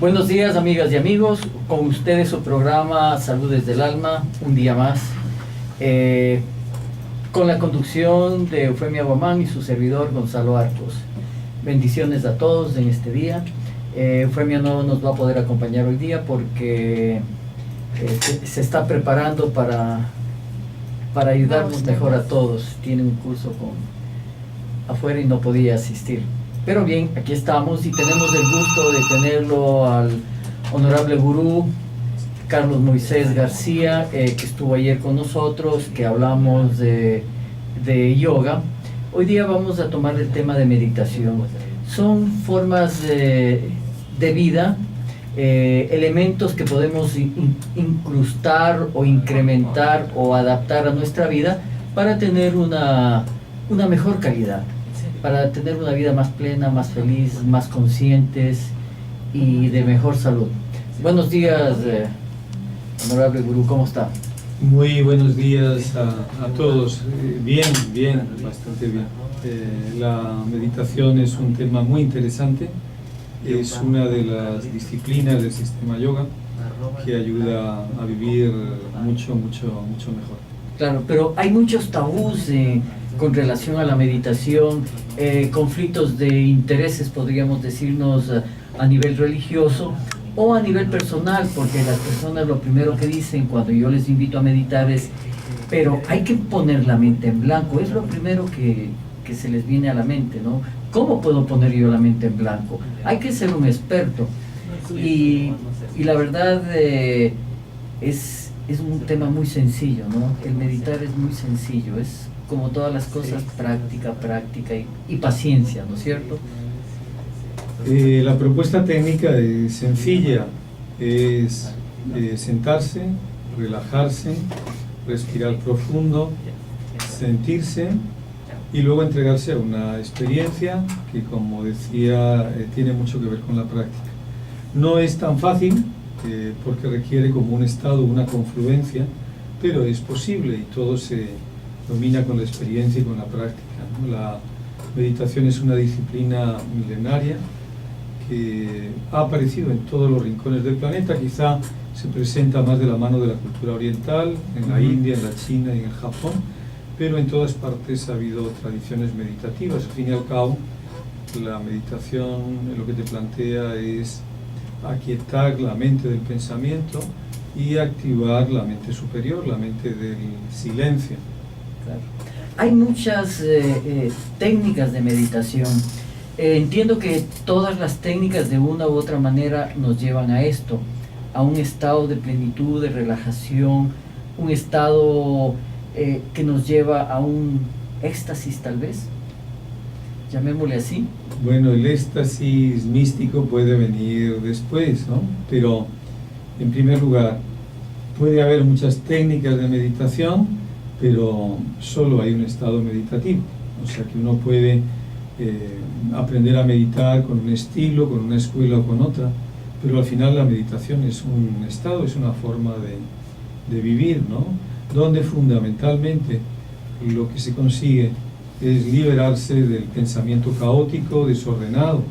Buenos días, amigas y amigos, con ustedes su programa Salud desde el Alma, un día más, con la conducción de Eufemia Guamán y su servidor Gonzalo Arcos. Bendiciones a todos en este día. Eufemia no nos va a poder acompañar hoy día porque se está preparando para ayudarnos mejor a todos. Tiene un curso afuera y no podía asistir. Pero bien, aquí estamos y tenemos el gusto de tenerlo al honorable gurú Carlos Moisés García, que estuvo ayer con nosotros, que hablamos de yoga. Hoy día vamos a tomar el tema de meditación. Son formas de vida, elementos que podemos incrustar o incrementar o adaptar a nuestra vida para tener una mejor calidad, para tener una vida más plena, más feliz, más conscientes y de mejor salud. Buenos días, honorable gurú, ¿cómo está? Muy buenos días a todos. Bien, bastante bien. La meditación es un tema muy interesante, es una de las disciplinas del sistema yoga que ayuda a vivir mucho mejor. Claro, pero hay muchos tabús con relación a la meditación, conflictos de intereses, podríamos decirnos, a nivel religioso o a nivel personal, porque las personas lo primero que dicen cuando yo les invito a meditar es, pero hay que poner la mente en blanco, es lo primero que se les viene a la mente, ¿no? ¿Cómo puedo poner yo la mente en blanco? Hay que ser un experto y la verdad es un tema muy sencillo, ¿no? El meditar es muy sencillo, es como todas las cosas, práctica y paciencia, ¿no es cierto? La propuesta técnica es sencilla, es sentarse, relajarse, respirar profundo, sentirse y luego entregarse a una experiencia que, como decía, tiene mucho que ver con la práctica. No es tan fácil porque requiere como un estado, una confluencia, pero es posible y todo se domina con la experiencia y con la práctica, ¿no? La meditación es una disciplina milenaria que ha aparecido en todos los rincones del planeta. Quizá se presenta más de la mano de la cultura oriental, en la India, en la China y en el Japón, pero en todas partes ha habido tradiciones meditativas. Al fin y al cabo, la meditación lo que te plantea es aquietar la mente del pensamiento y activar la mente superior, la mente del silencio. Claro. Hay muchas técnicas de meditación. Entiendo que todas las técnicas de una u otra manera nos llevan a esto, a un estado de plenitud, de relajación, un estado que nos lleva a un éxtasis tal vez, llamémosle así. Bueno, el éxtasis místico puede venir después, ¿no? Pero en primer lugar, puede haber muchas técnicas de meditación, pero solo hay un estado meditativo. O sea que uno puede aprender a meditar con un estilo, con una escuela o con otra, pero al final la meditación es un estado, es una forma de vivir, ¿no? Donde fundamentalmente lo que se consigue es liberarse del pensamiento caótico, desordenado.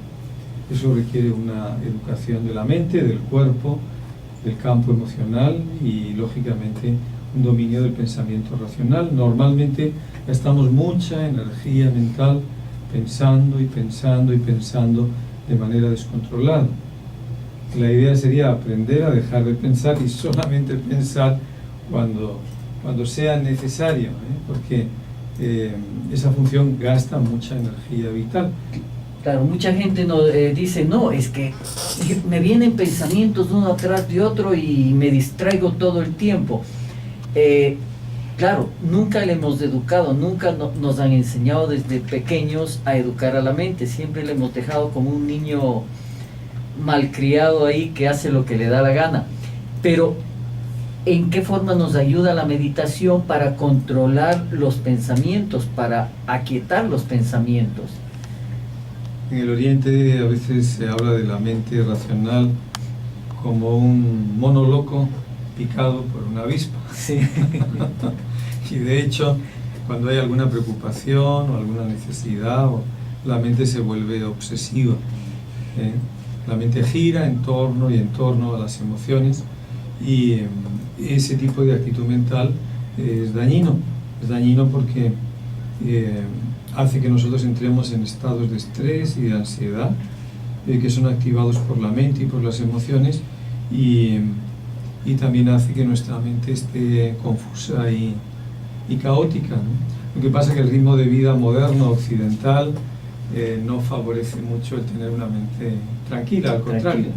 Eso requiere una educación de la mente, del cuerpo, del campo emocional y, lógicamente, un dominio del pensamiento racional. Normalmente gastamos mucha energía mental pensando de manera descontrolada. La idea sería aprender a dejar de pensar y solamente pensar cuando sea necesario, porque esa función gasta mucha energía vital. Claro, mucha gente dice, no, es que me vienen pensamientos uno atrás de otro y me distraigo todo el tiempo. Claro, nunca le hemos educado, nunca nos han enseñado desde pequeños a educar a la mente, siempre le hemos dejado como un niño malcriado ahí que hace lo que le da la gana. Pero, ¿en qué forma nos ayuda la meditación para controlar los pensamientos, para aquietar los pensamientos? En el Oriente a veces se habla de la mente racional como un mono loco picado por una avispa. Sí. Y de hecho, cuando hay alguna preocupación o alguna necesidad, la mente se vuelve obsesiva. La mente gira en torno y en torno a las emociones y ese tipo de actitud mental es dañino porque hace que nosotros entremos en estados de estrés y de ansiedad que son activados por la mente y por las emociones y también hace que nuestra mente esté confusa y caótica, ¿no? Lo que pasa es que el ritmo de vida moderno, occidental, no favorece mucho el tener una mente tranquila, al contrario.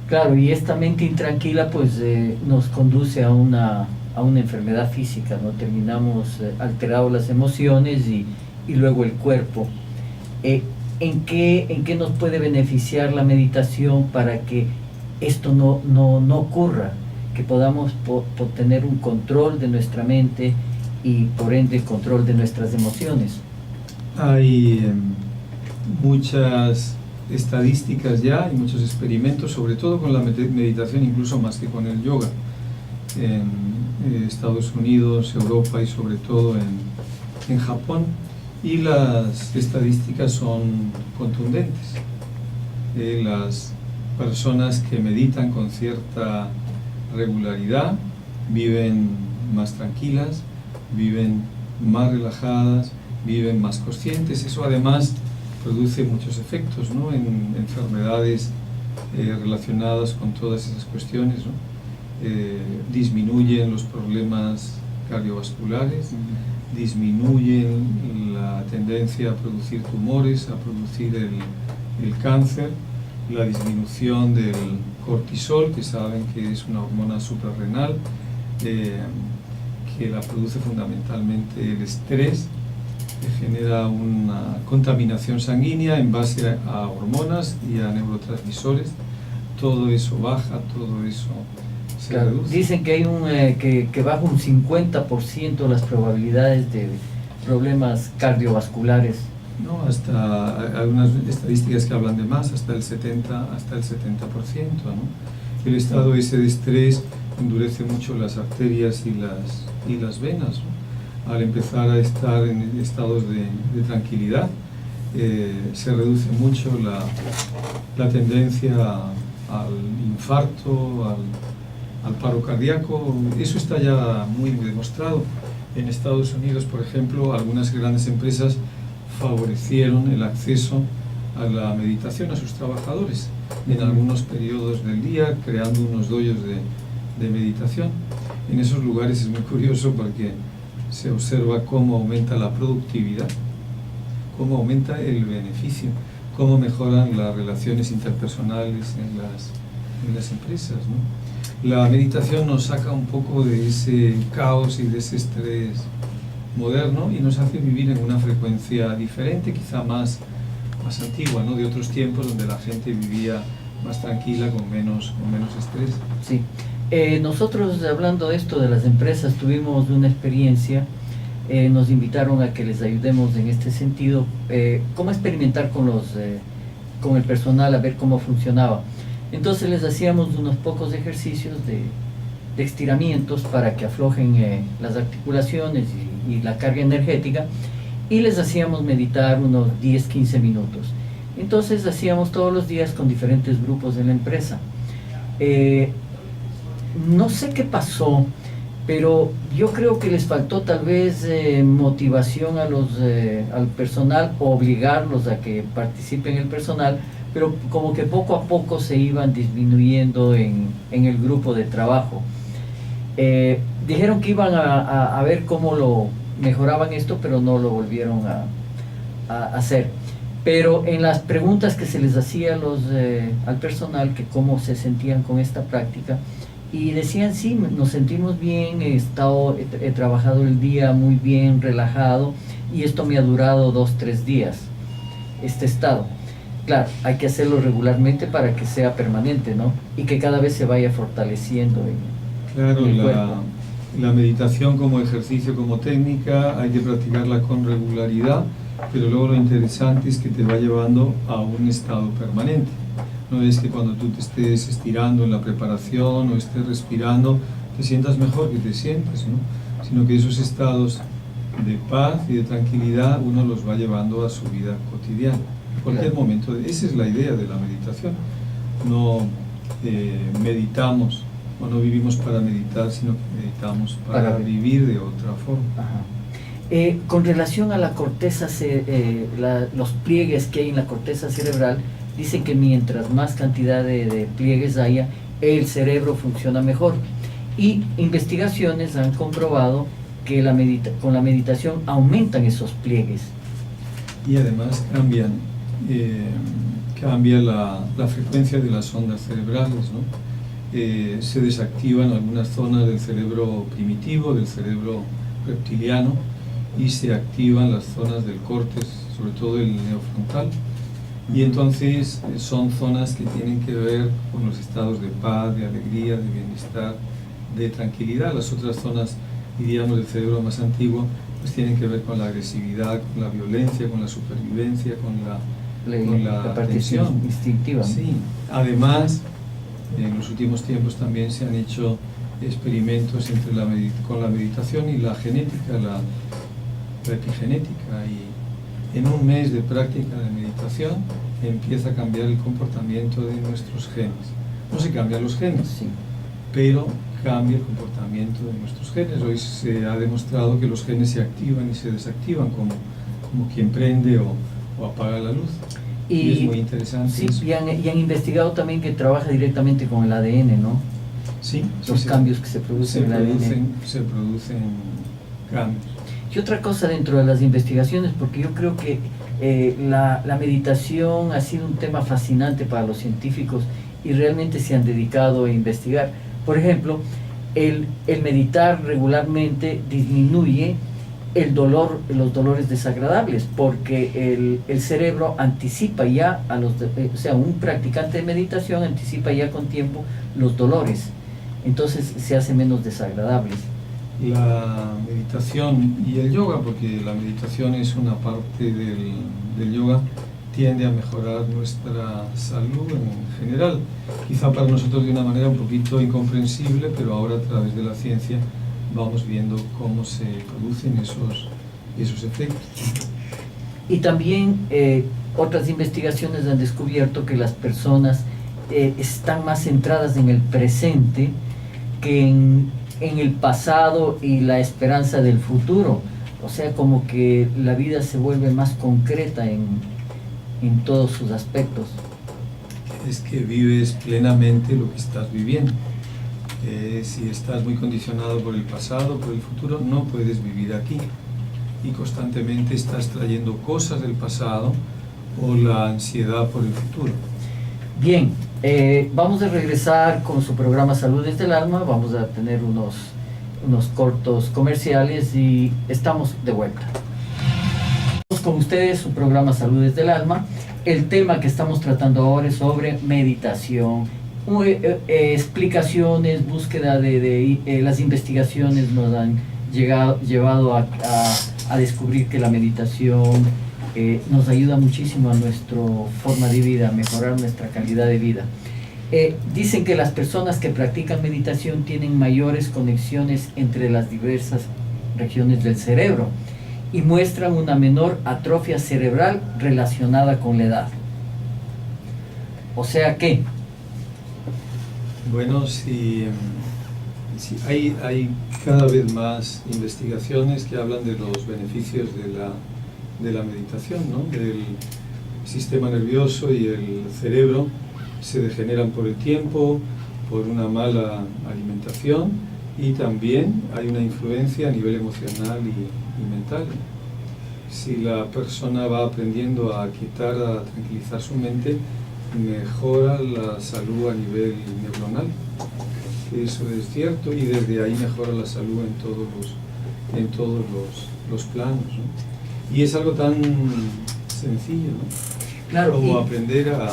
Claro, y esta mente intranquila pues nos conduce a una enfermedad física, ¿no? Terminamos alterados las emociones y luego el cuerpo. ¿En qué nos puede beneficiar la meditación para que esto no ocurra? Que podamos tener un control de nuestra mente y por ende control de nuestras emociones. Hay muchas estadísticas ya y muchos experimentos, sobre todo con la meditación, incluso más que con el yoga, en Estados Unidos, Europa y sobre todo en Japón, y las estadísticas son contundentes. Las personas que meditan con cierta regularidad viven más tranquilas, viven más relajadas, viven más conscientes. Eso además produce muchos efectos, ¿no? En enfermedades relacionadas con todas esas cuestiones, ¿no? Disminuyen los problemas cardiovasculares, disminuyen la tendencia a producir tumores, a producir el cáncer, la disminución del cortisol, que saben que es una hormona suprarrenal, que la produce fundamentalmente el estrés, que genera una contaminación sanguínea en base a hormonas y a neurotransmisores. Todo eso baja, todo eso se reduce. Dicen que hay que baja un 50% las probabilidades de problemas cardiovasculares. No, hasta algunas estadísticas que hablan de más, hasta el 70%, ¿no? El estado ese de estrés endurece mucho las arterias y las venas, ¿no? Al empezar a estar en estados de tranquilidad, se reduce mucho la tendencia al infarto, al paro cardíaco. Eso está ya muy demostrado. En Estados Unidos, por ejemplo, algunas grandes empresas favorecieron el acceso a la meditación a sus trabajadores en algunos periodos del día, creando unos dojos de meditación. En esos lugares es muy curioso porque se observa cómo aumenta la productividad, cómo aumenta el beneficio, cómo mejoran las relaciones interpersonales en las empresas, ¿no? La meditación nos saca un poco de ese caos y de ese estrés moderno y nos hace vivir en una frecuencia diferente, quizá más antigua, ¿no? De otros tiempos donde la gente vivía más tranquila, con menos estrés. Sí. Nosotros, hablando de esto de las empresas, tuvimos una experiencia, nos invitaron a que les ayudemos en este sentido, cómo experimentar con el personal, a ver cómo funcionaba. Entonces les hacíamos unos pocos ejercicios de estiramientos para que aflojen las articulaciones y la carga energética, y les hacíamos meditar unos 10-15 minutos. Entonces hacíamos todos los días con diferentes grupos de la empresa. No sé qué pasó, pero yo creo que les faltó tal vez motivación al personal, obligarlos a que participen el personal, pero como que poco a poco se iban disminuyendo en el grupo de trabajo. Dijeron que iban a ver cómo lo mejoraban esto, pero no lo volvieron a hacer. Pero en las preguntas que se les hacía al personal, que cómo se sentían con esta práctica, y decían, sí, nos sentimos bien, he trabajado el día muy bien, relajado, y esto me ha durado 2-3 días, este estado. Claro, hay que hacerlo regularmente para que sea permanente, ¿no? Y que cada vez se vaya fortaleciendo Claro, el cuerpo. La meditación como ejercicio, como técnica, hay que practicarla con regularidad, pero luego lo interesante es que te va llevando a un estado permanente. No es que cuando tú te estés estirando en la preparación o estés respirando, te sientas mejor que te sientes, ¿no? Sino que esos estados de paz y de tranquilidad uno los va llevando a su vida cotidiana. En cualquier momento, esa es la idea de la meditación. no meditamos o no vivimos para meditar, sino que meditamos para vivir de otra forma. Ajá. Con relación a la corteza, los pliegues que hay en la corteza cerebral, dicen que mientras más cantidad de pliegues haya, el cerebro funciona mejor. Y investigaciones han comprobado que con la meditación aumentan esos pliegues. Y además cambia la frecuencia de las ondas cerebrales, ¿no? Se desactivan algunas zonas del cerebro primitivo, del cerebro reptiliano, y se activan las zonas del córtex, sobre todo el neofrontal. Y entonces son zonas que tienen que ver con los estados de paz, de alegría, de bienestar, de tranquilidad. Las otras zonas, diríamos, del cerebro más antiguo, pues tienen que ver con la agresividad, con la violencia, con la supervivencia, con la tensión instintiva. Sí. Además, en los últimos tiempos también se han hecho experimentos con la meditación y la genética, la epigenética, y en un mes de práctica de meditación empieza a cambiar el comportamiento de nuestros genes. No se cambian los genes, Sí. pero cambia el comportamiento de nuestros genes. Hoy se ha demostrado que los genes se activan y se desactivan como quien prende o apaga la luz. Y es muy interesante. Sí, eso. y han investigado también que trabaja directamente con el ADN, ¿no? Sí, los cambios que se producen en el ADN. Se producen cambios. Y otra cosa dentro de las investigaciones, porque yo creo que la meditación ha sido un tema fascinante para los científicos y realmente se han dedicado a investigar. Por ejemplo, el meditar regularmente disminuye los dolores desagradables, porque el cerebro anticipa ya o sea, un practicante de meditación anticipa ya con tiempo los dolores, entonces se hace menos desagradables. La meditación y el yoga, porque la meditación es una parte del yoga, tiende a mejorar nuestra salud en general. Quizá para nosotros de una manera un poquito incomprensible, pero ahora a través de la ciencia vamos viendo cómo se producen esos efectos. Y también otras investigaciones han descubierto que las personas están más centradas en el presente que en el pasado y la esperanza del futuro. O sea, como que la vida se vuelve más concreta en todos sus aspectos. Es que vives plenamente lo que estás viviendo. Si estás muy condicionado por el pasado, por el futuro, no puedes vivir aquí. Y constantemente estás trayendo cosas del pasado o la ansiedad por el futuro. Bien, vamos a regresar con su programa Salud desde el Alma. Vamos a tener unos cortos comerciales y estamos de vuelta. Con ustedes su programa Salud desde el Alma. El tema que estamos tratando ahora es sobre meditación, explicaciones, búsqueda de las investigaciones nos han llevado a descubrir que la meditación nos ayuda muchísimo a nuestra forma de vida, a mejorar nuestra calidad de vida. Dicen que las personas que practican meditación tienen mayores conexiones entre las diversas regiones del cerebro y muestran una menor atrofia cerebral relacionada con la edad. O sea que... Bueno, si hay cada vez más investigaciones que hablan de los beneficios de la meditación, ¿no? Del sistema nervioso y el cerebro se degeneran por el tiempo, por una mala alimentación, y también hay una influencia a nivel emocional y mental. Si la persona va aprendiendo a quitar, a tranquilizar su mente, mejora la salud a nivel neuronal. Eso es cierto, y desde ahí mejora la salud en todos los planos, ¿no? Y es algo tan sencillo, ¿no? Claro, como aprender a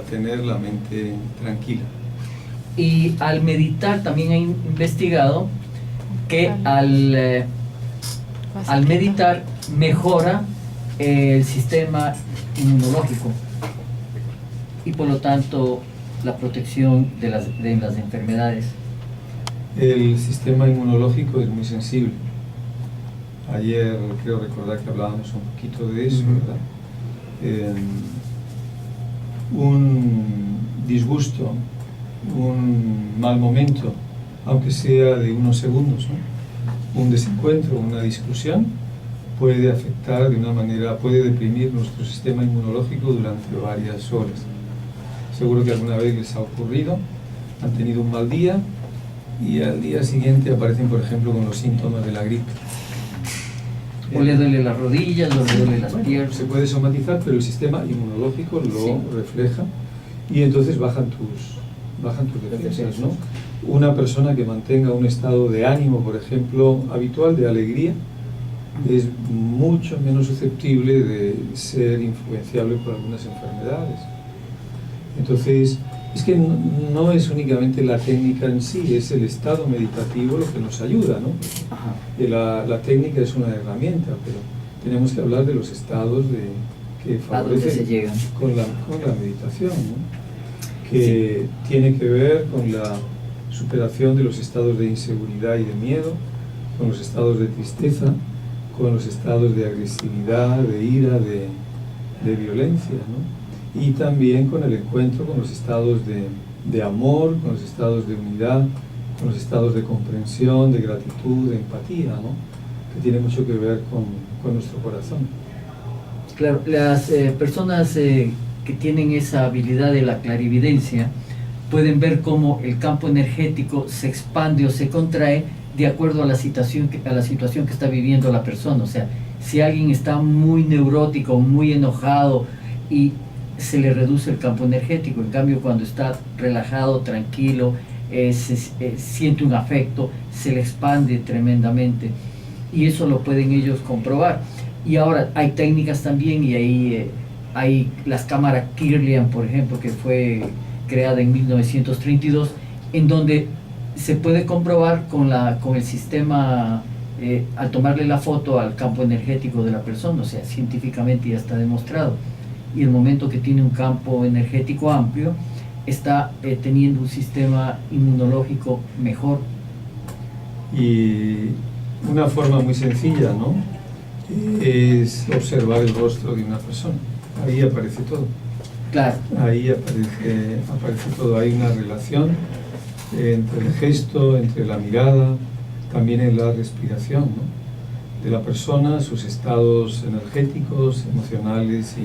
tener la mente tranquila. Y al meditar también he investigado que al meditar mejora el sistema inmunológico y por lo tanto la protección de las enfermedades. El sistema inmunológico es muy sensible. Ayer creo recordar que hablábamos un poquito de eso, ¿verdad? disgusto, un mal momento, aunque sea de unos segundos, ¿no? Un desencuentro, una discusión, puede afectar de una manera, puede deprimir nuestro sistema inmunológico durante varias horas. Seguro que alguna vez les ha ocurrido, han tenido un mal día y al día siguiente aparecen, por ejemplo, con los síntomas de la gripe. O le duele las rodillas, o le duele las piernas. Se puede somatizar, pero el sistema inmunológico lo refleja y entonces bajan tus defensas, ¿no? Una persona que mantenga un estado de ánimo, por ejemplo, habitual, de alegría, es mucho menos susceptible de ser influenciable por algunas enfermedades. Entonces, es que no es únicamente la técnica en sí, es el estado meditativo lo que nos ayuda, ¿no? La técnica es una herramienta, pero tenemos que hablar de los estados que favorecen con la meditación, ¿no? Que tiene que ver con la superación de los estados de inseguridad y de miedo, con los estados de tristeza, con los estados de agresividad, de ira, de violencia, ¿no? Y también con el encuentro con los estados de amor, con los estados de unidad, con los estados de comprensión, de gratitud, de empatía, ¿no? Que tiene mucho que ver con nuestro corazón. Claro, las personas que tienen esa habilidad de la clarividencia pueden ver cómo el campo energético se expande o se contrae de acuerdo a la situación que está viviendo la persona. O sea, si alguien está muy neurótico, muy enojado y se le reduce el campo energético, en cambio cuando está relajado, tranquilo, siente un afecto, se le expande tremendamente, y eso lo pueden ellos comprobar. Y ahora hay técnicas también, y ahí hay las cámaras Kirlian, por ejemplo, que fue creada en 1932, en donde se puede comprobar con el sistema, al tomarle la foto al campo energético de la persona. O sea, científicamente ya está demostrado. Y el momento que tiene un campo energético amplio, está teniendo un sistema inmunológico mejor. Y una forma muy sencilla, ¿no?, es observar el rostro de una persona. Ahí aparece todo. Claro. Ahí aparece todo. Hay una relación entre el gesto, entre la mirada, también en la respiración, ¿no?, de la persona, sus estados energéticos, emocionales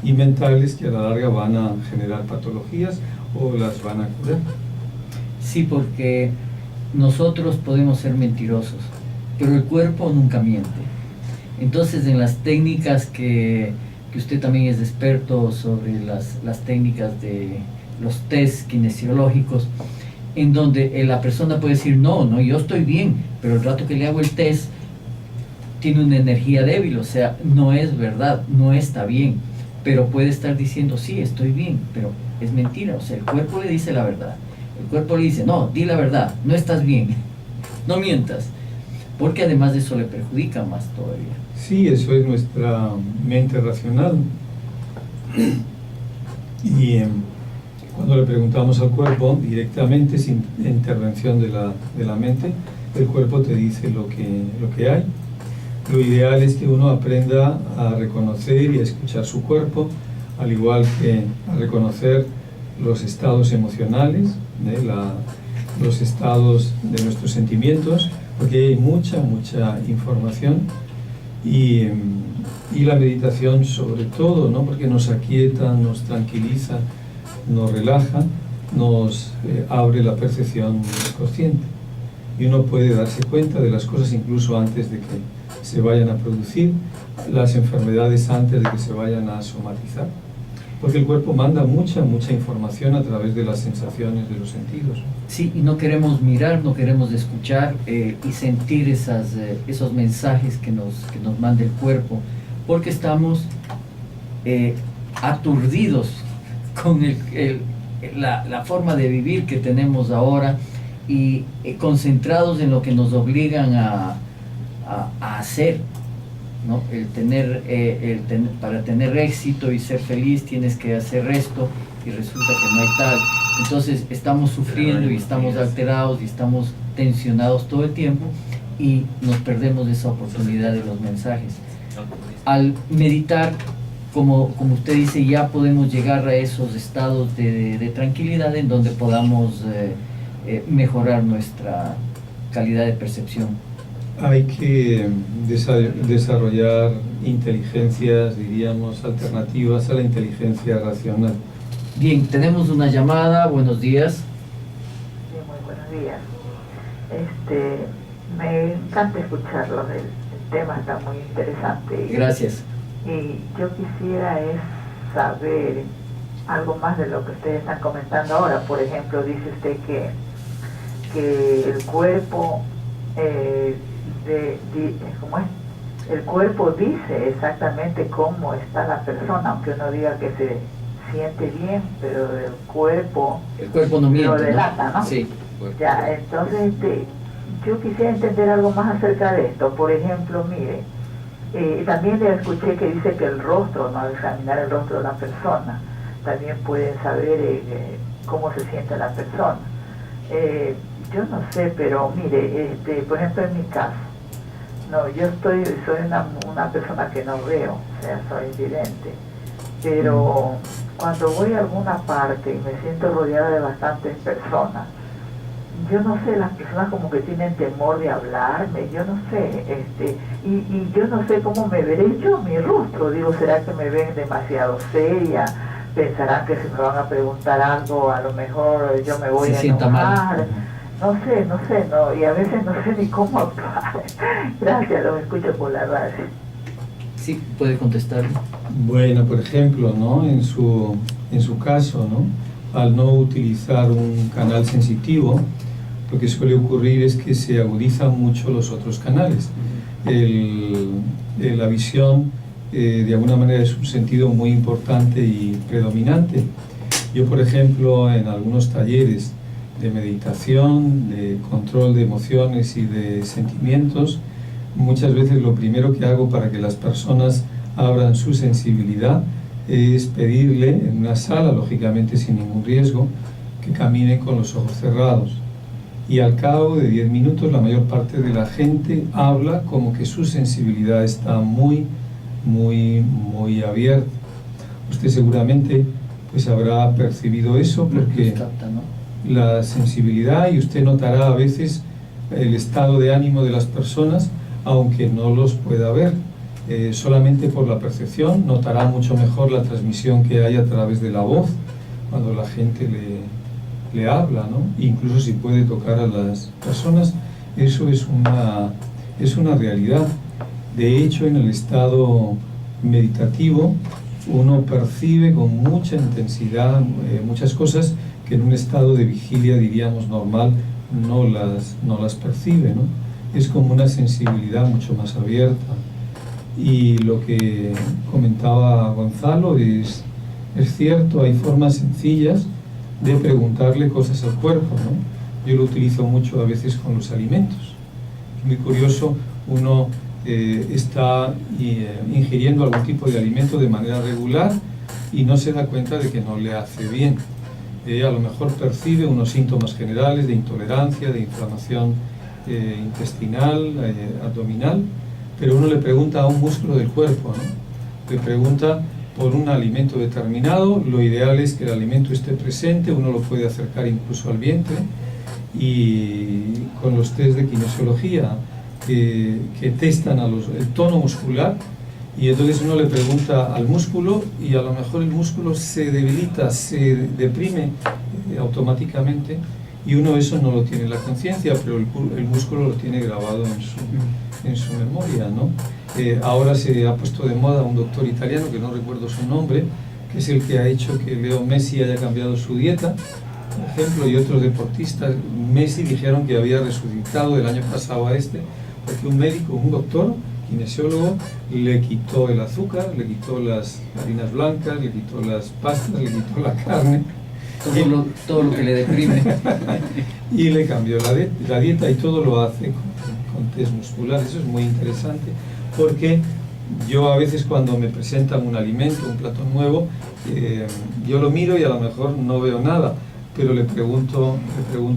y mentales, que a la larga van a generar patologías o las van a curar. Sí, porque nosotros podemos ser mentirosos, pero el cuerpo nunca miente. Entonces, en las técnicas que usted también es experto sobre las técnicas de los test kinesiológicos, en donde la persona puede decir, no, yo estoy bien, pero el rato que le hago el test tiene una energía débil, o sea, no es verdad, no está bien. Pero puede estar diciendo, sí, estoy bien, pero es mentira. O sea, el cuerpo le dice la verdad. El cuerpo le dice, no, di la verdad, no estás bien, no mientas. Porque además de eso le perjudica más todavía. Sí, eso es nuestra mente racional. Y cuando le preguntamos al cuerpo directamente, sin intervención de la mente, el cuerpo te dice lo que hay. Lo ideal es que uno aprenda a reconocer y a escuchar su cuerpo, al igual que a reconocer los estados emocionales, los estados de nuestros sentimientos, porque hay mucha información, y la meditación sobre todo, ¿no?, porque nos aquieta, nos tranquiliza, nos relaja, nos abre la percepción consciente, y uno puede darse cuenta de las cosas incluso antes de que se vayan a producir, las enfermedades antes de que se vayan a somatizar, porque el cuerpo manda mucha información a través de las sensaciones de los sentidos. Sí, y no queremos mirar, no queremos escuchar y sentir esos mensajes que nos manda el cuerpo, porque estamos aturdidos con la forma de vivir que tenemos ahora, y concentrados en lo que nos obligan a hacer, ¿no? Para tener éxito y ser feliz tienes que hacer esto, y resulta que no hay tal. Entonces estamos sufriendo y estamos alterados y estamos tensionados todo el tiempo, y nos perdemos esa oportunidad de los mensajes. Al meditar como usted dice, ya podemos llegar a esos estados de tranquilidad en donde podamos mejorar nuestra calidad de percepción. Hay que desarrollar inteligencias, diríamos, alternativas a la inteligencia racional. Bien, tenemos una llamada. Buenos días. Sí, muy buenos días. Me encanta escucharlo, el tema está muy interesante. Gracias. Y yo quisiera saber algo más de lo que ustedes están comentando ahora. Por ejemplo, dice usted que el cuerpo, ¿cómo es? El cuerpo dice exactamente cómo está la persona, aunque uno diga que se siente bien, pero el cuerpo no miente, lo delata, ¿no? Sí. Ya, entonces yo quisiera entender algo más acerca de esto. Por ejemplo, mire, también le escuché que dice que el rostro, ¿no? Al examinar el rostro de la persona, también pueden saber cómo se siente la persona. Yo no sé, pero mire, por ejemplo en mi caso, no, yo soy una persona que no veo, o sea, soy vidente, pero cuando voy a alguna parte y me siento rodeada de bastantes personas, yo no sé, las personas como que tienen temor de hablarme, yo no sé, y yo no sé cómo me veré yo mi rostro, digo, ¿será que me ven demasiado seria? ¿Pensarán que si me van a preguntar algo, a lo mejor yo me voy a enojar? No sé, no, y a veces no sé ni cómo actuar. Gracias, lo escucho por la radio. Sí, puede contestar. Bueno, por ejemplo, ¿no? En su caso, ¿no? Al no utilizar un canal sensitivo, lo que suele ocurrir es que se agudizan mucho los otros canales. La visión, de alguna manera, es un sentido muy importante y predominante. Yo, por ejemplo, en algunos talleres de meditación, de control de emociones y de sentimientos, muchas veces lo primero que hago para que las personas abran su sensibilidad es pedirle en una sala, lógicamente sin ningún riesgo, que caminen con los ojos cerrados. Y al cabo de 10 minutos la mayor parte de la gente habla como que su sensibilidad está muy abierta. Usted seguramente pues habrá percibido eso, porque la sensibilidad, y usted notará a veces el estado de ánimo de las personas, aunque no los pueda ver. Solamente por la percepción notará mucho mejor la transmisión que hay a través de la voz cuando la gente le habla, ¿no? Incluso si puede tocar a las personas, eso es una realidad. De hecho, en el estado meditativo uno percibe con mucha intensidad muchas cosas que en un estado de vigilia, diríamos, normal no las percibe, ¿no? Es como una sensibilidad mucho más abierta. Y lo que comentaba Gonzalo es cierto, hay formas sencillas de preguntarle cosas al cuerpo, ¿no? Yo lo utilizo mucho a veces con los alimentos. Es muy curioso, uno está ingiriendo algún tipo de alimento de manera regular y no se da cuenta de que no le hace bien. A lo mejor percibe unos síntomas generales de intolerancia, de inflamación intestinal, abdominal, pero uno le pregunta a un músculo del cuerpo, ¿no? Le pregunta por un alimento determinado, lo ideal es que el alimento esté presente, uno lo puede acercar incluso al vientre, y con los test de kinesiología que testan el tono muscular, y entonces uno le pregunta al músculo y a lo mejor el músculo se debilita, se deprime automáticamente, y uno eso no lo tiene en la conciencia, pero el músculo lo tiene grabado en su memoria, ¿no? Ahora se ha puesto de moda un doctor italiano, que no recuerdo su nombre, que es el que ha hecho que Leo Messi haya cambiado su dieta, por ejemplo, y otros deportistas. Messi dijeron que había resucitado del año pasado a porque un médico, un doctor, kinesiólogo, le quitó el azúcar, le quitó las harinas blancas, le quitó las pastas, le quitó la carne. Todo lo que le deprime. Y le cambió la dieta, y todo lo hace con test muscular. Eso es muy interesante, porque yo a veces cuando me presentan un alimento, un plato nuevo, yo lo miro y a lo mejor no veo nada, pero le pregunto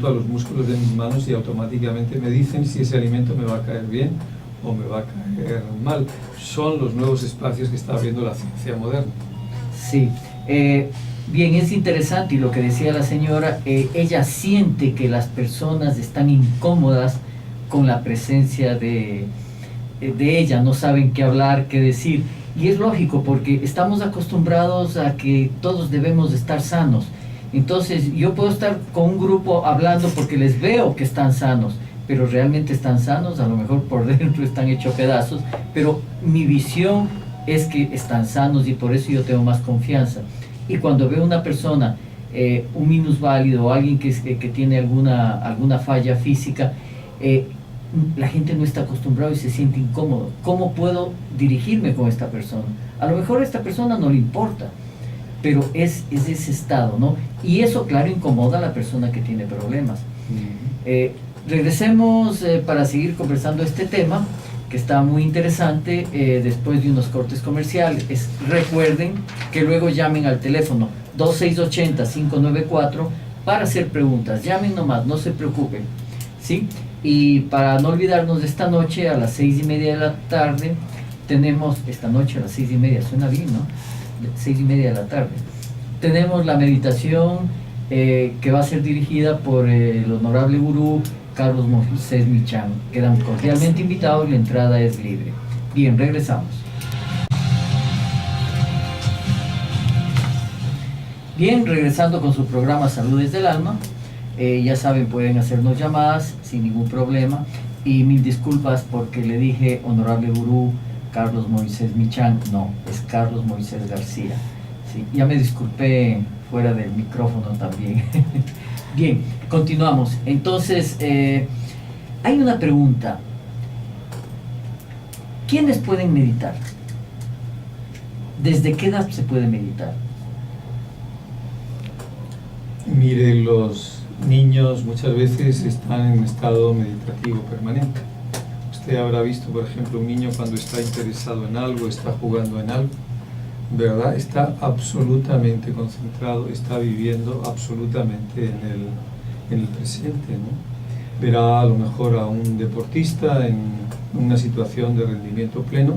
a los músculos de mis manos y automáticamente me dicen si ese alimento me va a caer bien o me va a caer mal. Son los nuevos espacios que está abriendo la ciencia moderna. Sí, bien, es interesante y lo que decía la señora, ella siente que las personas están incómodas con la presencia de ella, no saben qué hablar, qué decir, y es lógico porque estamos acostumbrados a que todos debemos de estar sanos. Entonces yo puedo estar con un grupo hablando porque les veo que están sanos, pero realmente están sanos, a lo mejor por dentro están hechos pedazos, pero mi visión es que están sanos y por eso yo tengo más confianza. Y cuando veo una persona, un minusválido o alguien que tiene alguna falla física, la gente no está acostumbrada y se siente incómodo. ¿Cómo puedo dirigirme con esta persona? A lo mejor a esta persona no le importa, pero es ese estado, ¿no? Y eso, claro, incomoda a la persona que tiene problemas. Regresemos para seguir conversando este tema, que está muy interesante, después de unos cortes comerciales. Recuerden que luego llamen al teléfono 2680-594 para hacer preguntas. Llamen nomás, no se preocupen, ¿sí? Y para no olvidarnos de esta noche, a las 6:30 de la tarde, tenemos, esta noche a las 6:30, suena bien, ¿no? 6:30 de la tarde, tenemos la meditación que va a ser dirigida por el honorable gurú Carlos Moisés Michan. Quedan cordialmente invitados y la entrada es libre. Bien, regresamos. Bien, regresando con su programa Salud desde el Alma. Ya saben, pueden hacernos llamadas sin ningún problema. Y mil disculpas porque le dije honorable gurú Carlos Moisés Michan. No, es Carlos Moisés García. Sí, ya me disculpé fuera del micrófono también. Bien, continuamos. Entonces, hay una pregunta. ¿Quiénes pueden meditar? ¿Desde qué edad se puede meditar? Mire, los niños muchas veces están en estado meditativo permanente. Usted habrá visto, por ejemplo, un niño cuando está interesado en algo, está jugando en algo, ¿verdad? Está absolutamente concentrado, está viviendo absolutamente en el presente, ¿no? Verá a lo mejor a un deportista en una situación de rendimiento pleno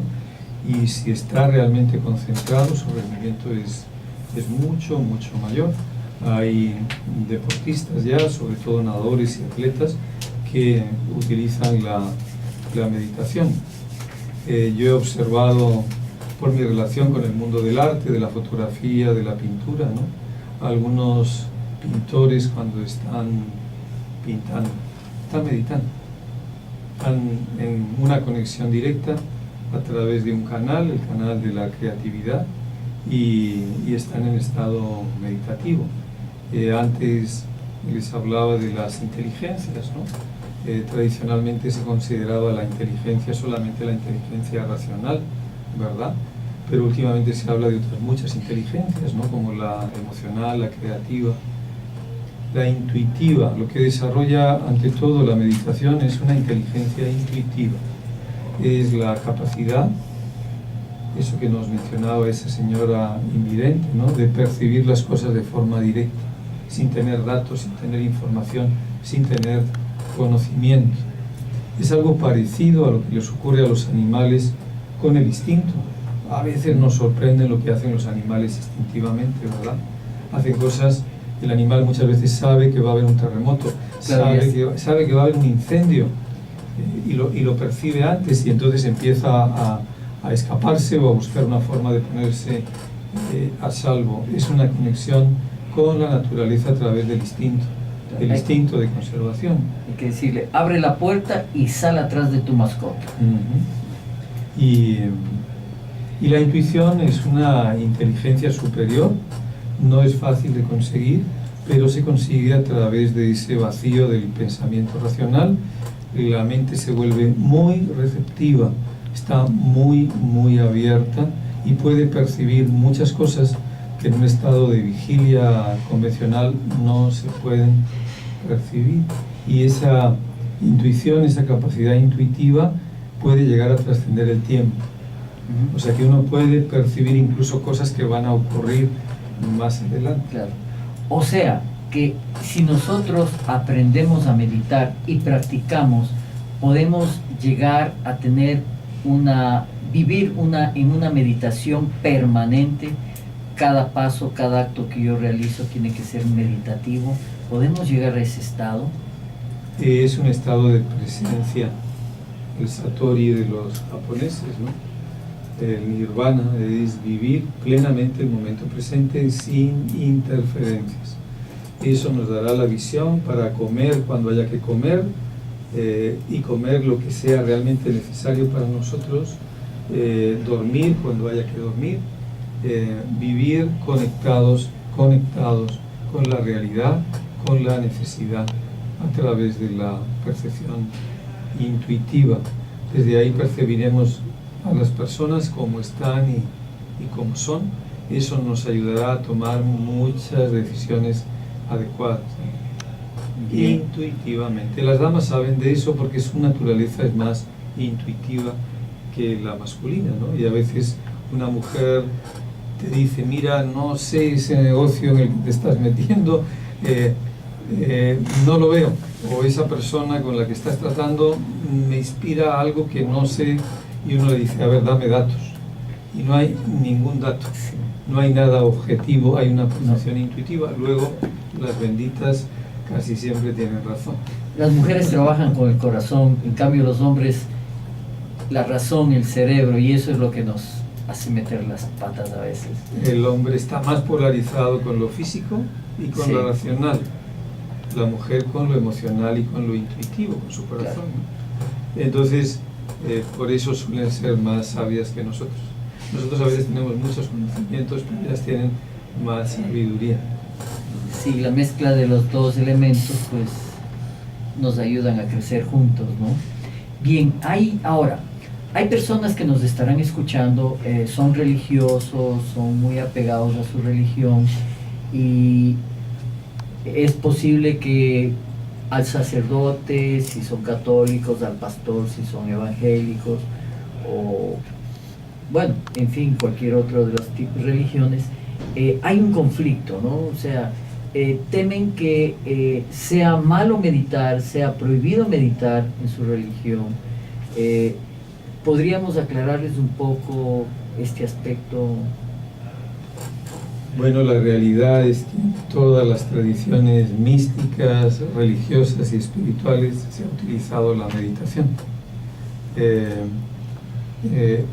y si está realmente concentrado, su rendimiento es mucho, mucho mayor. Hay deportistas ya, sobre todo nadadores y atletas, que utilizan la meditación. Yo he observado, por mi relación con el mundo del arte, de la fotografía, de la pintura, ¿no? Algunos pintores cuando están pintando, están meditando, están en una conexión directa a través de un canal, el canal de la creatividad, y están en estado meditativo. Antes les hablaba de las inteligencias, ¿no? Tradicionalmente se consideraba la inteligencia solamente la inteligencia racional, ¿verdad? Pero últimamente se habla de otras muchas inteligencias, ¿no? Como la emocional, la creativa, la intuitiva. Lo que desarrolla ante todo la meditación es una inteligencia intuitiva. Es la capacidad, eso que nos mencionaba esa señora invidente, ¿no? De percibir las cosas de forma directa, sin tener datos, sin tener información, sin tener conocimiento. Es algo parecido a lo que les ocurre a los animales con el instinto. A veces nos sorprende lo que hacen los animales instintivamente, ¿verdad? Hacen cosas, el animal muchas veces sabe que va a haber un terremoto, sabe que va a haber un incendio y lo percibe antes y entonces empieza a escaparse o a buscar una forma de ponerse a salvo. Es una conexión con la naturaleza a través del instinto, el instinto de conservación. Hay que decirle, abre la puerta y sal atrás de tu mascota. Y la intuición es una inteligencia superior, no es fácil de conseguir, pero se consigue a través de ese vacío del pensamiento racional. La mente se vuelve muy receptiva, está muy, muy abierta y puede percibir muchas cosas que en un estado de vigilia convencional no se pueden percibir. Y esa intuición, esa capacidad intuitiva puede llegar a trascender el tiempo. O sea que uno puede percibir incluso cosas que van a ocurrir más adelante. Claro. O sea que si nosotros aprendemos a meditar y practicamos, podemos llegar a tener vivir en una meditación permanente. Cada paso, cada acto que yo realizo tiene que ser meditativo. ¿Podemos llegar a ese estado? Es un estado de presencia, el satori de los japoneses, ¿no? El nirvana es vivir plenamente el momento presente sin interferencias. Eso nos dará la visión para comer cuando haya que comer, y comer lo que sea realmente necesario para nosotros, dormir cuando haya que dormir, vivir conectados con la realidad, con la necesidad, a través de la percepción intuitiva. Desde ahí percibiremos a las personas como están y como son. Eso nos ayudará a tomar muchas decisiones adecuadas, intuitivamente. Las damas saben de eso porque su naturaleza es más intuitiva que la masculina, ¿no? Y a veces una mujer te dice, mira, no sé ese negocio en el que te estás metiendo, no lo veo, o esa persona con la que estás tratando me inspira algo que no sé, y uno le dice, a ver, dame datos, y no hay ningún dato, no hay nada objetivo, hay una percepción intuitiva. Luego las benditas casi siempre tienen razón. Las mujeres trabajan con el corazón, en cambio los hombres la razón, el cerebro, y eso es lo que nos hace meter las patas a veces. El hombre está más polarizado con lo físico y con Sí. lo racional, la mujer con lo emocional y con lo intuitivo, con su corazón. Claro. Entonces, por eso suelen ser más sabias que nosotros. Nosotros a veces tenemos muchos conocimientos, pero ellas tienen más sabiduría. Sí, la mezcla de los dos elementos pues nos ayudan a crecer juntos, ¿no? Bien, hay personas que nos estarán escuchando, son religiosos, son muy apegados a su religión, y es posible que al sacerdote, si son católicos, al pastor, si son evangélicos, o bueno, en fin, cualquier otro de los tipos de religiones, hay un conflicto, ¿no? O sea, temen que sea malo meditar, sea prohibido meditar en su religión. ¿Podríamos aclararles un poco este aspecto? Bueno, la realidad es que en todas las tradiciones místicas, religiosas y espirituales se ha utilizado la meditación.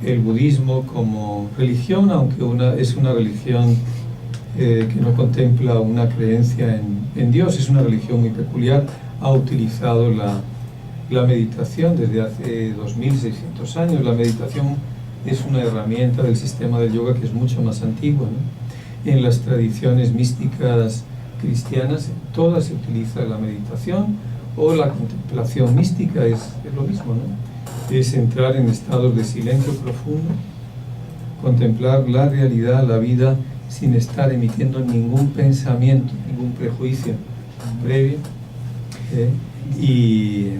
El budismo como religión, aunque es una religión que no contempla una creencia en Dios, es una religión muy peculiar, ha utilizado la meditación desde hace 2600 años. La meditación es una herramienta del sistema del yoga que es mucho más antigua, ¿no? En las tradiciones místicas cristianas, en todas se utiliza la meditación, o la contemplación mística, es lo mismo, ¿no? Es entrar en estados de silencio profundo, contemplar la realidad, la vida, sin estar emitiendo ningún pensamiento, ningún prejuicio previo, y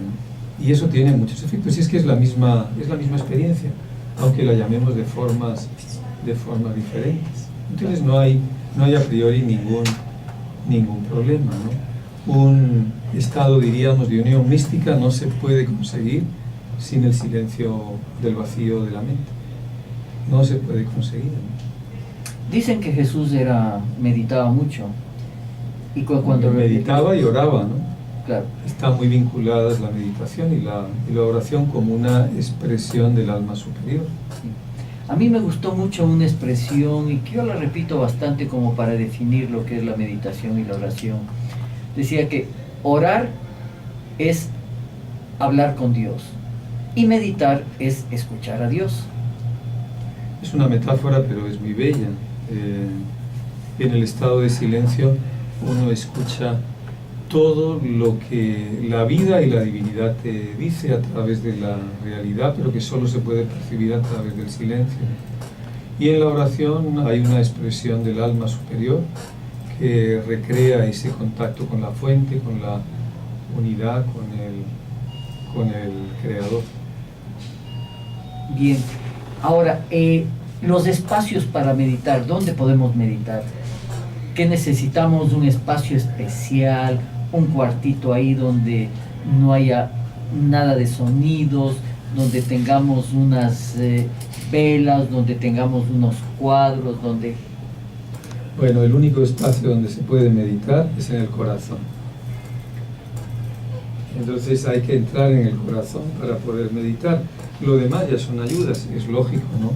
eso tiene muchos efectos. Y es que es la misma experiencia, aunque la llamemos de formas diferentes. Entonces no hay a priori ningún problema, ¿no? Un estado, diríamos, de unión mística no se puede conseguir sin el silencio del vacío de la mente. No se puede conseguir, ¿no? Dicen que Jesús meditaba mucho, y cuando meditaba y oraba, ¿no? Claro. Están muy vinculadas la meditación y la oración como una expresión del alma superior. Sí. A mí me gustó mucho una expresión, y que yo la repito bastante como para definir lo que es la meditación y la oración. Decía que orar es hablar con Dios, y meditar es escuchar a Dios. Es una metáfora, pero es muy bella. En el estado de silencio uno escucha todo lo que la vida y la divinidad te dice a través de la realidad, pero que solo se puede percibir a través del silencio. Y en la oración hay una expresión del alma superior que recrea ese contacto con la fuente, con la unidad, con el creador. Bien, ahora, los espacios para meditar, ¿dónde podemos meditar? ¿Qué necesitamos? ¿Un espacio especial? ¿Un cuartito ahí donde no haya nada de sonidos, donde tengamos unas velas, donde tengamos unos cuadros, donde... Bueno, el único espacio donde se puede meditar es en el corazón. Entonces hay que entrar en el corazón para poder meditar. Lo demás ya son ayudas, es lógico, ¿no?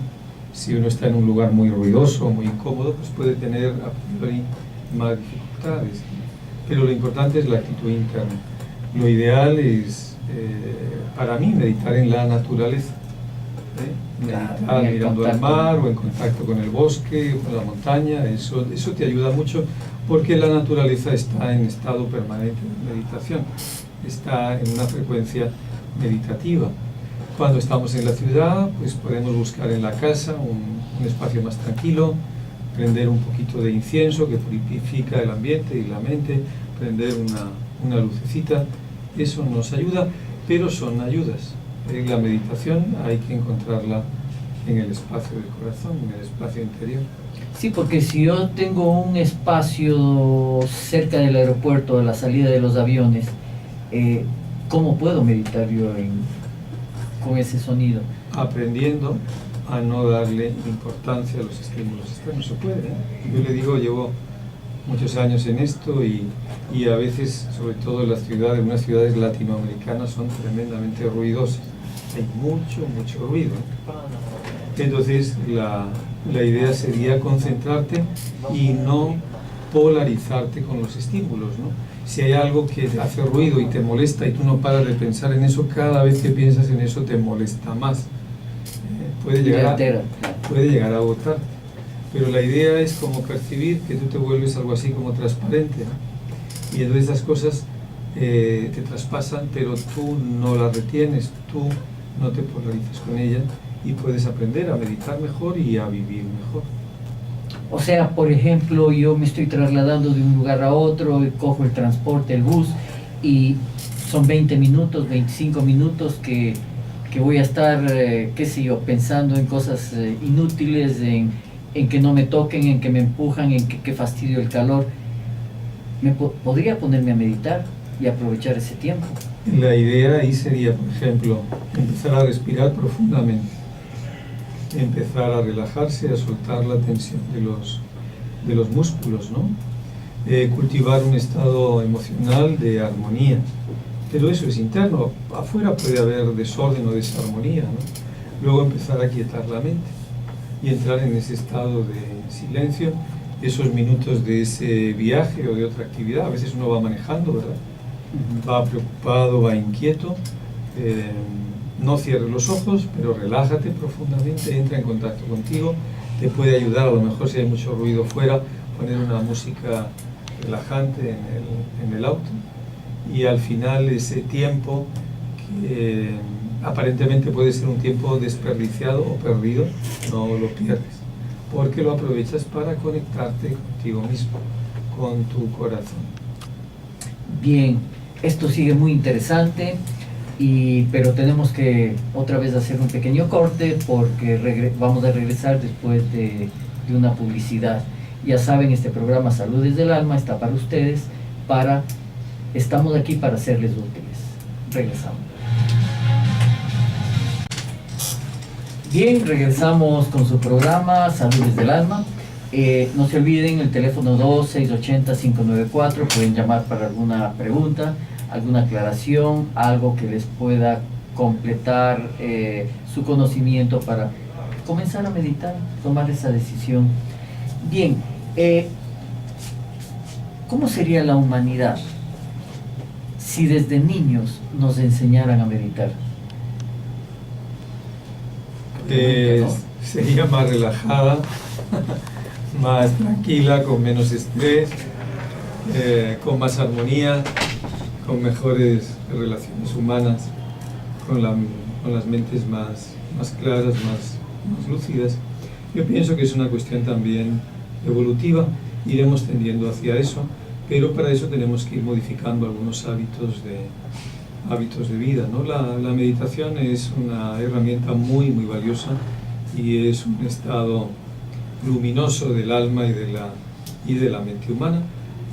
Si uno está en un lugar muy ruidoso, muy incómodo, pues puede tener a priori más dificultades. Pero lo importante es la actitud interna. Lo ideal es, para mí, meditar en la naturaleza. Meditar mirando al mar o en contacto con el bosque, con la montaña, eso te ayuda mucho porque la naturaleza está en estado permanente de meditación, está en una frecuencia meditativa. Cuando estamos en la ciudad, pues podemos buscar en la casa un espacio más tranquilo, prender un poquito de incienso que purifica el ambiente y la mente, prender una lucecita, eso nos ayuda, pero son ayudas. La meditación hay que encontrarla en el espacio del corazón, en el espacio interior. Sí, porque si yo tengo un espacio cerca del aeropuerto, a la salida de los aviones, ¿cómo puedo meditar yo con ese sonido? Aprendiendo a no darle importancia a los estímulos externos. Se puede, ¿eh? Yo le digo, llevo muchos años en esto y a veces, sobre todo en las ciudades, algunas ciudades latinoamericanas son tremendamente ruidosas. Hay mucho ruido. Entonces la idea sería concentrarte y no polarizarte con los estímulos, ¿no? Si hay algo que te hace ruido y te molesta y tú no paras de pensar en eso, cada vez que piensas en eso te molesta más. Puede llegar a agotarte. Pero la idea es como percibir que tú te vuelves algo así como transparente, ¿no? Y entonces esas cosas te traspasan, pero tú no las retienes, tú no te polarizas con ellas y puedes aprender a meditar mejor y a vivir mejor. O sea, por ejemplo, yo me estoy trasladando de un lugar a otro, cojo el transporte, el bus, y son 20 minutos, 25 minutos que voy a estar, qué sé yo, pensando en cosas inútiles, en que no me toquen, en que me empujan, en que fastidio el calor. Podría ponerme a meditar y aprovechar ese tiempo. La idea ahí sería, por ejemplo, empezar a respirar profundamente, empezar a relajarse, a soltar la tensión de los músculos, ¿no? Cultivar un estado emocional de armonía, pero eso es interno. Afuera puede haber desorden o desarmonía, ¿no? Luego empezar a quietar la mente y entrar en ese estado de silencio, esos minutos de ese viaje o de otra actividad. A veces uno va manejando, ¿verdad? Va preocupado, va inquieto. No cierres los ojos, pero relájate profundamente, entra en contacto contigo. Te puede ayudar, a lo mejor si hay mucho ruido fuera, poner una música relajante en el auto. Y al final ese tiempo que aparentemente puede ser un tiempo desperdiciado o perdido, no lo pierdes, porque lo aprovechas para conectarte contigo mismo, con tu corazón. Bien, esto sigue muy interesante, pero tenemos que otra vez hacer un pequeño corte porque vamos a regresar después de una publicidad. Ya saben, este programa Salud desde el Alma está para ustedes, estamos aquí para serles útiles. Regresamos. Bien, regresamos con su programa Salud desde el Alma. No se olviden el teléfono 2-680-594, pueden llamar para alguna pregunta, alguna aclaración, algo que les pueda completar su conocimiento para comenzar a meditar, tomar esa decisión. Bien, ¿cómo sería la humanidad si desde niños nos enseñaran a meditar? Sería más relajada, más tranquila, con menos estrés, con más armonía, con mejores relaciones humanas, con las mentes más claras, más lúcidas. Yo pienso que es una cuestión también evolutiva, iremos tendiendo hacia eso, pero para eso tenemos que ir modificando algunos hábitos de vida, ¿no? La meditación es una herramienta muy valiosa y es un estado luminoso del alma y de la mente humana.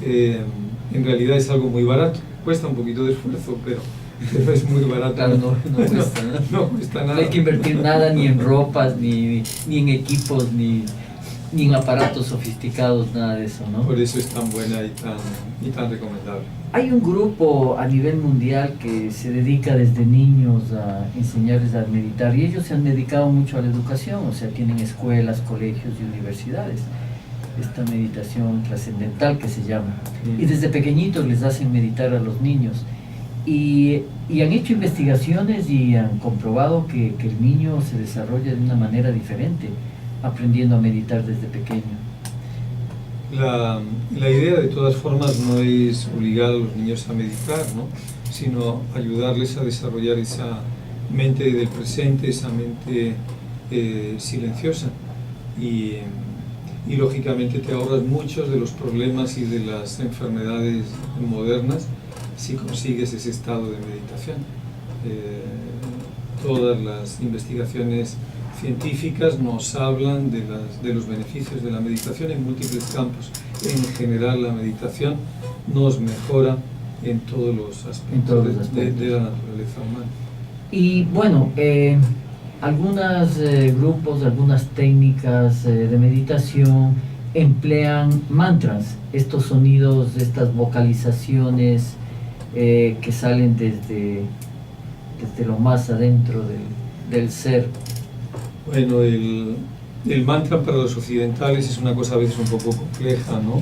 En realidad es algo muy barato, cuesta un poquito de esfuerzo, pero pero es muy barato. Claro, no cuesta, ¿no? No cuesta nada. No hay que invertir nada ni en ropas, ni en equipos, ni en aparatos sofisticados, nada de eso, ¿no? Por eso es tan buena y tan recomendable. Hay un grupo a nivel mundial que se dedica desde niños a enseñarles a meditar, y ellos se han dedicado mucho a la educación, o sea, tienen escuelas, colegios y universidades. Esta meditación trascendental que se llama. Y desde pequeñitos les hacen meditar a los niños. Y han hecho investigaciones y han comprobado que el niño se desarrolla de una manera diferente, aprendiendo a meditar desde pequeño. La idea, de todas formas, no es obligar a los niños a meditar, ¿no? Sino ayudarles a desarrollar esa mente del presente, esa mente silenciosa. Y lógicamente te ahorras muchos de los problemas y de las enfermedades modernas si consigues ese estado de meditación. Todas las investigaciones científicas nos hablan de los beneficios de la meditación en múltiples campos. En general, la meditación nos mejora en todos los aspectos, de la naturaleza humana. Y bueno, algunos grupos, algunas técnicas de meditación emplean mantras, estos sonidos, estas vocalizaciones que salen desde lo más adentro del ser. Bueno, el mantra para los occidentales es una cosa a veces un poco compleja, ¿no?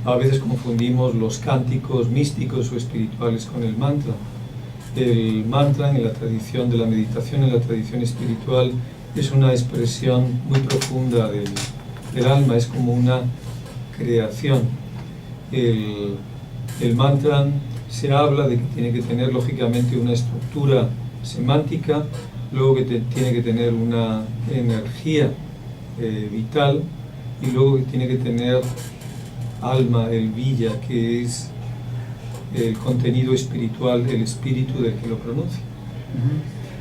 A veces confundimos los cánticos místicos o espirituales con el mantra. El mantra, en la tradición de la meditación, en la tradición espiritual, es una expresión muy profunda del alma, es como una creación. El mantra se habla de que tiene que tener lógicamente una estructura semántica, luego que tiene que tener una energía vital, y luego que tiene que tener alma, el villa, que es el contenido espiritual, el espíritu del que lo pronuncia.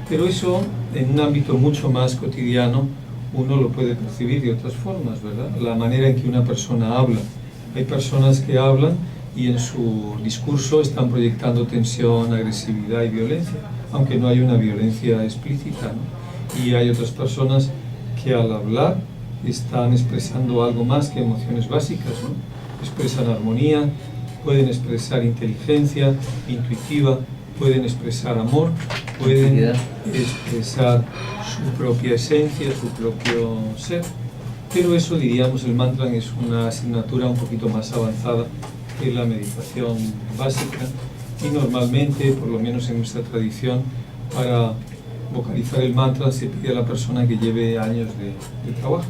Pero eso, en un ámbito mucho más cotidiano, uno lo puede percibir de otras formas, ¿verdad? La manera en que una persona habla. Hay personas que hablan y en su discurso están proyectando tensión, agresividad y violencia, aunque no hay una violencia explícita, ¿no? Y hay otras personas que al hablar están expresando algo más que emociones básicas, ¿no? Expresan armonía, pueden expresar inteligencia intuitiva, pueden expresar amor, pueden expresar su propia esencia, su propio ser. Pero eso, diríamos, el mantra es una asignatura un poquito más avanzada que la meditación básica, y normalmente, por lo menos en nuestra tradición, para vocalizar el mantra se pide a la persona que lleve años de trabajo.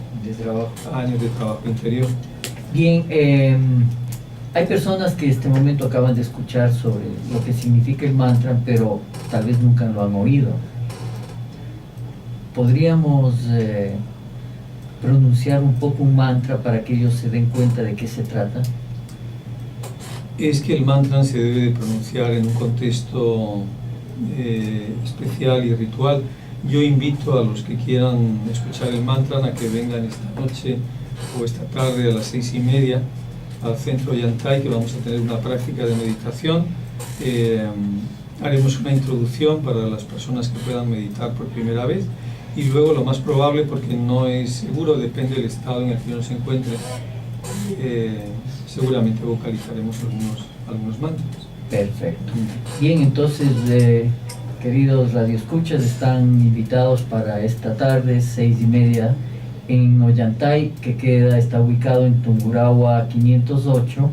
Años de trabajo interior. Bien, hay personas que en este momento acaban de escuchar sobre lo que significa el mantra, pero tal vez nunca lo han oído. ¿Podríamos pronunciar un poco un mantra para que ellos se den cuenta de qué se trata? Es que el mantra se debe de pronunciar en un contexto especial y ritual. Yo invito a los que quieran escuchar el mantra a que vengan esta noche o esta tarde a las 6:30 al centro Ollantay, que vamos a tener una práctica de meditación. Haremos una introducción para las personas que puedan meditar por primera vez, y luego, lo más probable, porque no es seguro, depende del estado en el que uno se encuentre, seguramente vocalizaremos algunos mantras. Perfecto. Bien, entonces, queridos radioescuchas, están invitados para esta tarde, 6:30, en Ollantay, que está ubicado en Tungurahua 508,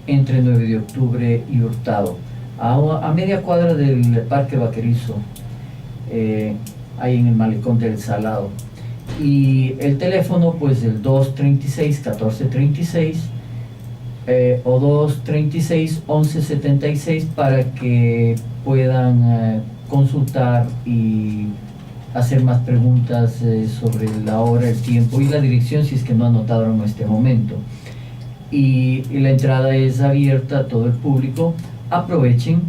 entre 9 de octubre y Hurtado, a media cuadra del Parque Vaquerizo, ahí en el Malecón del Salado. Y el teléfono, pues, el 236-1436 o 236-1176, para que puedan consultar y hacer más preguntas sobre la hora, el tiempo y la dirección, si es que no anotaron en este momento. Y la entrada es abierta a todo el público. Aprovechen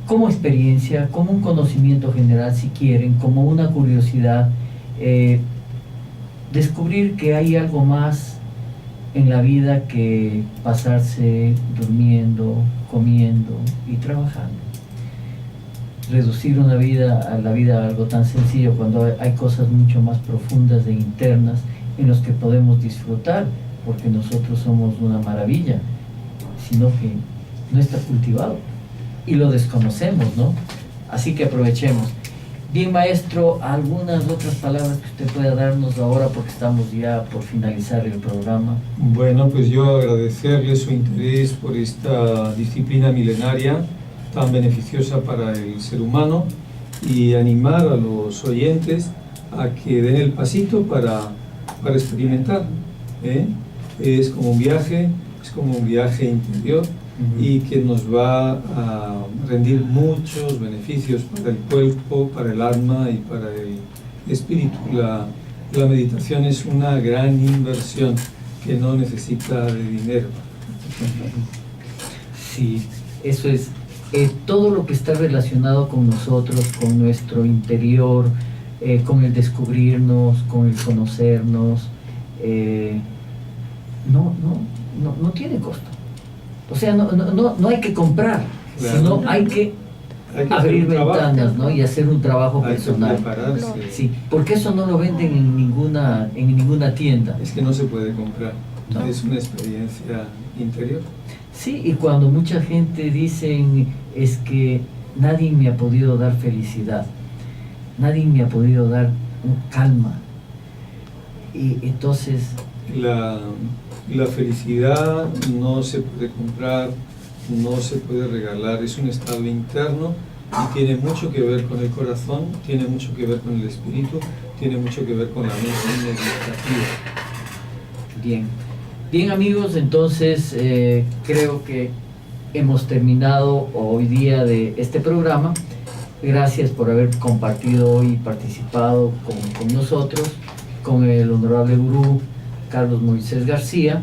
como experiencia, como un conocimiento general, si quieren, como una curiosidad, descubrir que hay algo más en la vida que pasarse durmiendo, comiendo y trabajando. reducir la vida a algo tan sencillo cuando hay cosas mucho más profundas e internas en los que podemos disfrutar, porque nosotros somos una maravilla, sino que no está cultivado y lo desconocemos, ¿no? Así que aprovechemos. Bien, maestro, algunas otras palabras que usted pueda darnos ahora, porque estamos ya por finalizar el programa. Bueno, pues yo agradecerle su interés por esta disciplina milenaria tan beneficiosa para el ser humano y animar a los oyentes a que den el pasito para experimentar, ¿eh? Es como un viaje interior y que nos va a rendir muchos beneficios para el cuerpo, para el alma y para el espíritu. La meditación es una gran inversión que no necesita de dinero. Sí, eso es. Todo lo que está relacionado con nosotros, con nuestro interior, con el descubrirnos, con el conocernos, no tiene costo. O sea, no hay que comprar, Claro. sino hay que abrir ventanas, ¿no? Y hacer un trabajo personal. Hay que prepararse. Sí, porque eso no lo venden en ninguna tienda. Es que no se puede comprar, No. es una experiencia interior. Sí, y cuando mucha gente dicen es que nadie me ha podido dar felicidad, nadie me ha podido dar calma, y entonces La felicidad no se puede comprar, no se puede regalar, es un estado interno y tiene mucho que ver con el corazón, tiene mucho que ver con el espíritu, tiene mucho que ver con la mente meditativa. Bien amigos, entonces creo que hemos terminado hoy día de este programa. Gracias por haber compartido hoy y participado con nosotros, con el honorable gurú Carlos Moisés García,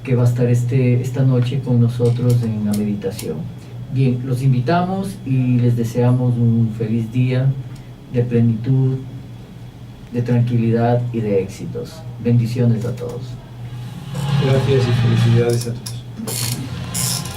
que va a estar esta noche con nosotros en la meditación. Bien, los invitamos y les deseamos un feliz día de plenitud, de tranquilidad y de éxitos. Bendiciones a todos. Gracias y felicidades a todos.